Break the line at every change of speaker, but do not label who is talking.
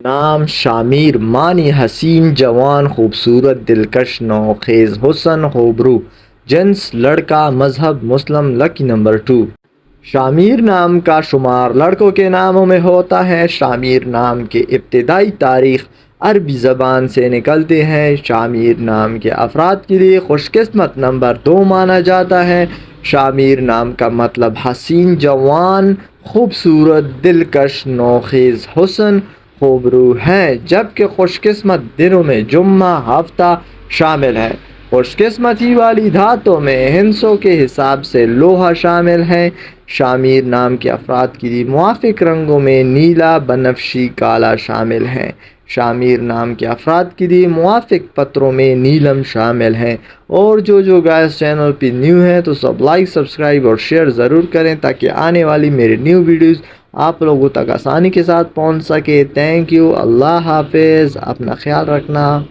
نام شامیر، معنی حسین، جوان، خوبصورت، دلکش، نوخیز، حسن، خوبرو، جنس لڑکا، مذہب مسلم، لکی نمبر 2۔ شامیر نام کا شمار لڑکوں کے ناموں میں ہوتا ہے۔ شامیر نام کے ابتدائی تاریخ عربی زبان سے نکلتے ہیں۔ شامیر نام کے افراد کے لیے خوش قسمت نمبر 2 مانا جاتا ہے۔ شامیر نام کا مطلب حسین، جوان، خوبصورت، دلکش، نوخیز، حسن، خوبرو ہے، جبکہ خوش قسمت دنوں میں جمعہ، ہفتہ شامل ہے۔ خوش قسمتی والی دھاتوں میں ہندسوں کے حساب سے لوہا شامل ہے۔ شامیر نام کے افراد کے لیے موافق رنگوں میں نیلا، بنفشی، کالا شامل ہیں۔ شامیر نام کے افراد کے لیے موافق پتروں میں نیلم شامل ہیں۔ اور جو گائز چینل پہ نیو ہیں تو سب لائک، سبسکرائب اور شیئر ضرور کریں تاکہ آنے والی میرے نیو ویڈیوز آپ لوگوں تک آسانی کے ساتھ پہنچ سکے۔ تھینک یو، اللہ حافظ، اپنا خیال رکھنا۔